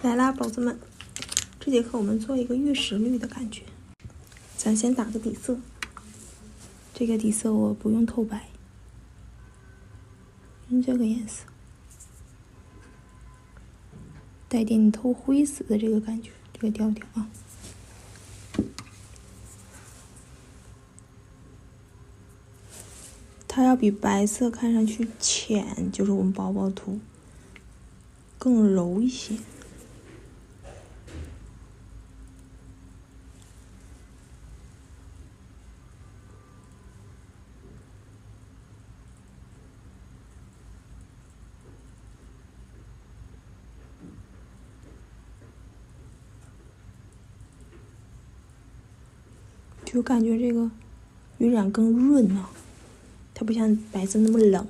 来啦，宝子们！这节课我们做一个玉石绿的感觉。咱先打个底色，这个底色我不用透白，用这个颜色，带点透灰色的这个感觉，这个调调啊。它要比白色看上去浅，就是我们薄薄涂更柔一些。就感觉这个晕染更润啊，它不像白色那么冷。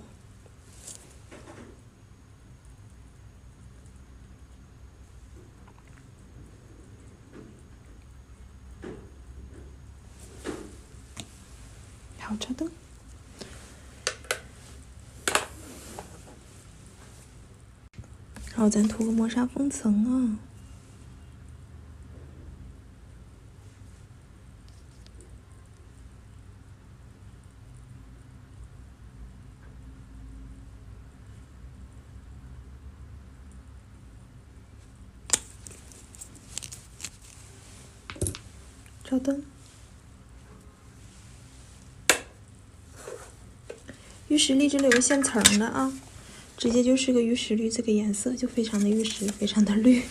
好，插灯。然后咱涂个磨砂封层啊。照灯。玉石绿这里有个现层的啊，直接就是个玉石绿，这个颜色就非常的玉石，非常的绿。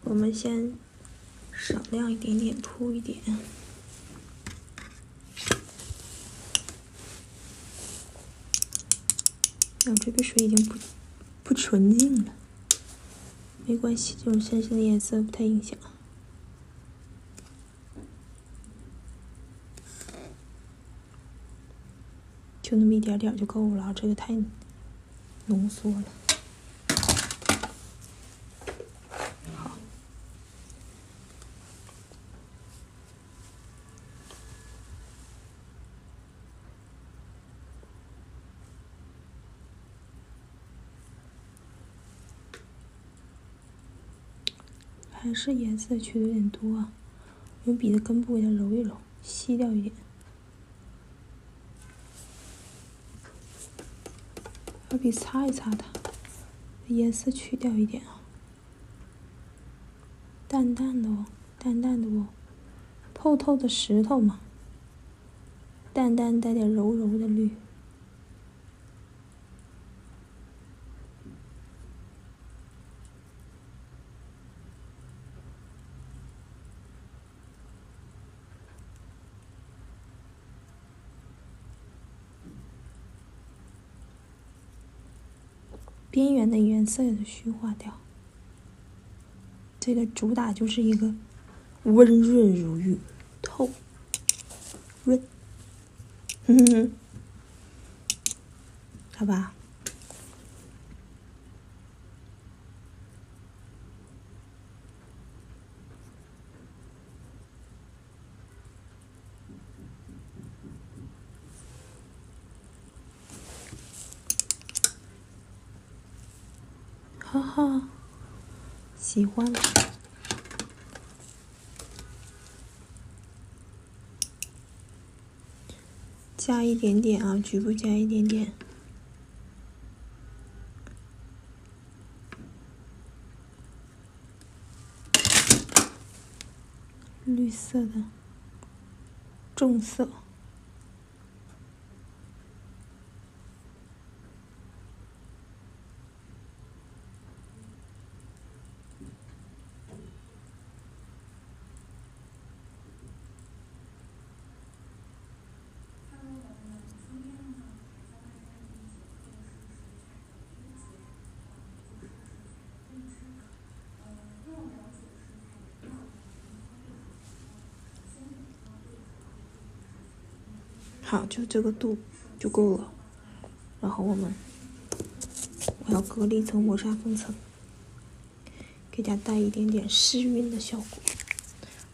我们先少量一点点铺一点。这个水已经不纯净了，没关系，这种深深的颜色不太影响。就那么一点点就够了，这个太浓缩了。好，还是颜色取的有点多啊，用笔的根部给它揉一揉，吸掉一点。把笔擦一擦它，颜色去掉一点啊，淡淡的哦，淡淡的哦，透透的石头嘛，淡淡带点柔柔的绿。边缘的颜色也都虚化掉。这个主打就是一个温润如玉，透润，好吧。哈哈，喜欢。加一点点啊，局部加一点点。绿色的重色。好，就这个度就够了。然后我要隔离一层磨砂封层，给它带一点点湿晕的效果。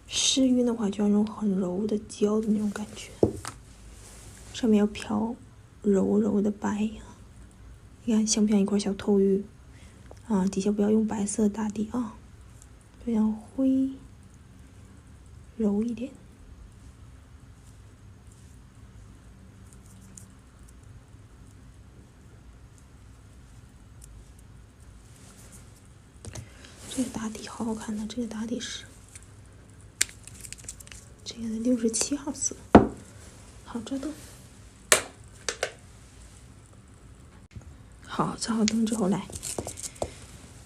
湿晕的话，就要那种很柔的胶的那种感觉，上面要飘柔柔的白呀。你看像不像一块小透玉？啊，底下不要用白色打底啊，这样灰柔一点。这个打底好好看的，这个打底是这个的67号色，好折腾。好，照好灯之后来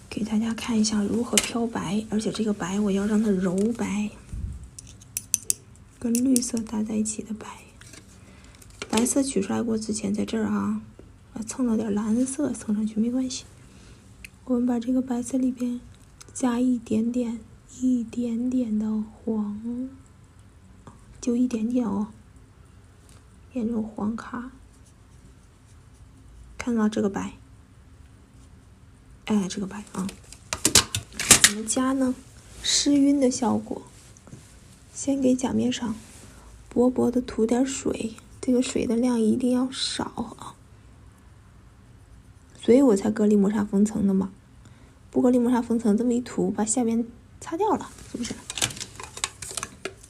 给大家看一下如何漂白，而且这个白我要让它柔白，跟绿色搭在一起的白。白色取出来过之前，在这儿啊，蹭了点蓝色，蹭上去没关系。我们把这个白色里边加一点点的黄，就一点点哦，变成黄卡。看到这个白，哎，这个白啊，怎么加呢？湿晕的效果。先给甲面上薄薄的涂点水，这个水的量一定要少啊，所以我才隔离磨砂封层的嘛。不隔离磨砂封层，这么一涂，把下边擦掉了，是不是？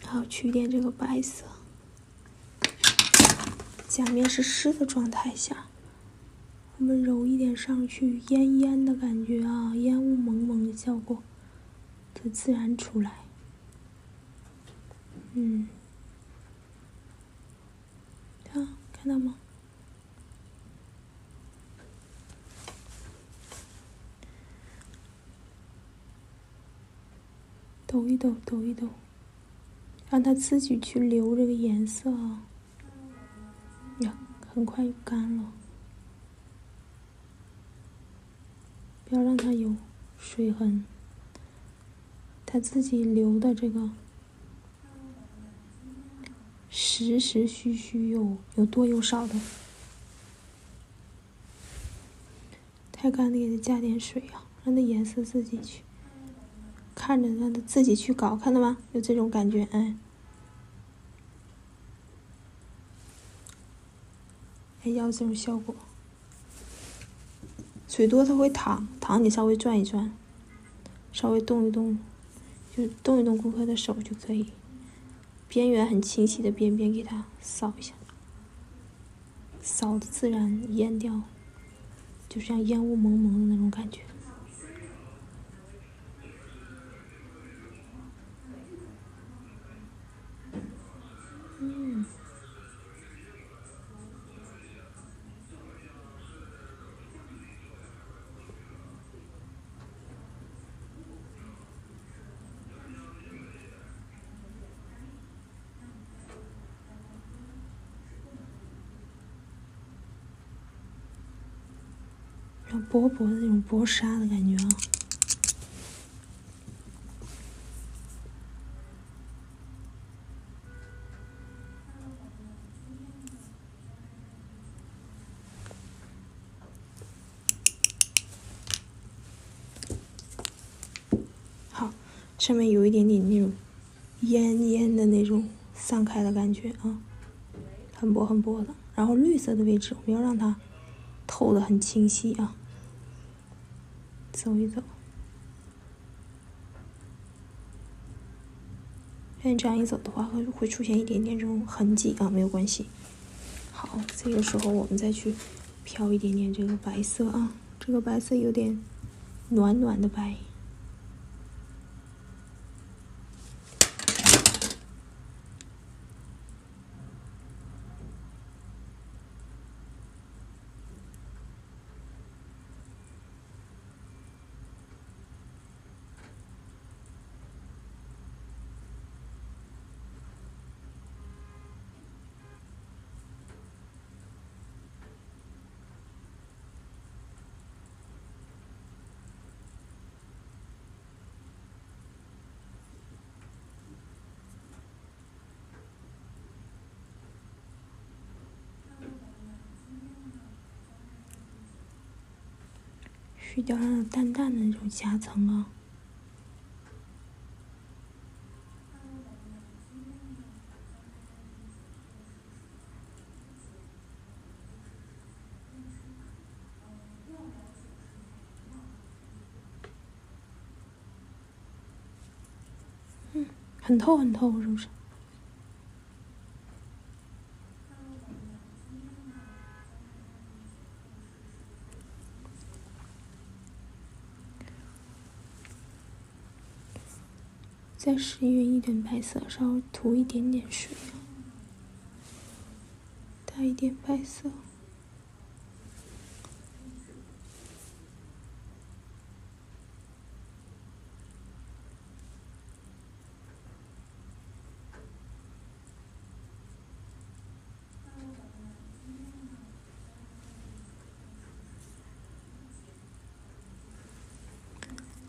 然后取一点这个白色，甲面是湿的状态下，我们揉一点上去，烟烟的感觉啊，烟雾蒙蒙的效果，它自然出来。看到吗？抖一抖，抖一抖，让它自己去留这个颜色啊。呀，很快就干了，不要让它有水痕，它自己留的这个时时须须有多有少的。太干的给它加点水啊，让它颜色自己去看着，让它自己去搞，看到吗？有这种感觉，哎，要这种效果。水多它会淌，你稍微转一转，稍微动一动，就动一动顾客的手就可以。边缘很清晰的边边给它扫一下，扫的自然烟掉，就像烟雾蒙蒙的那种感觉。薄薄的那种薄纱的感觉啊。好，上面有一点点那种烟烟的那种散开的感觉啊，很薄很薄的。然后绿色的位置，我们要让它透的很清晰啊。走一走，因为这样一走的话，会出现一点点这种痕迹啊，没有关系。好，这个时候我们再去漂一点点这个白色啊，这个白色有点暖暖的白。去掉那种淡淡的那种夹层啊。很透很透，是不是？再试匀一点白色，稍微涂一点点水，带一点白色。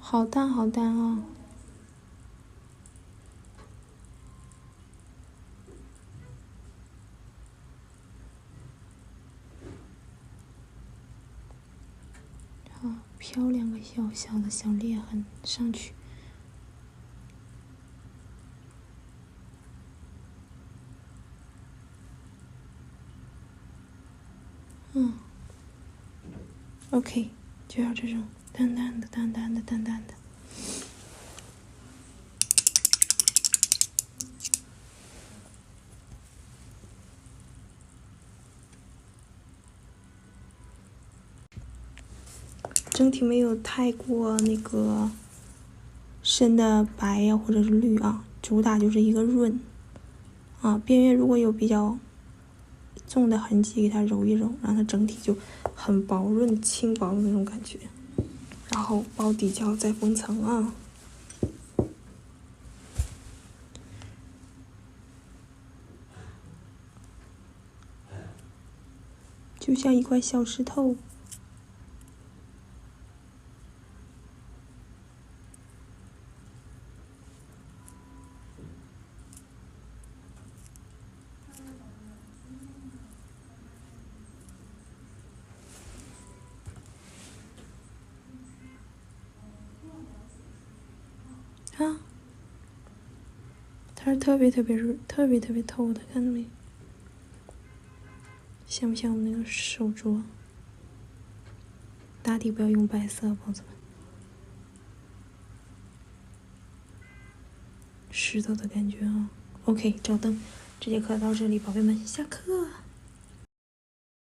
好淡好淡啊！好，飘两个小小的小裂痕上去。OK， 就要这种淡淡的、淡淡的、淡淡的。整体没有太过那个深的白呀或者是绿啊，主打就是一个润啊。边缘如果有比较重的痕迹，给它揉一揉，让它整体就很薄润、轻薄的那种感觉。然后包底胶再封层啊。就像一块小石头。啊，它是特别润、特别透的，看到没？像不像我们那个手镯？打底不要用白色，宝子们。石头的感觉啊。OK，照灯，这节课到这里，宝贝们，下课。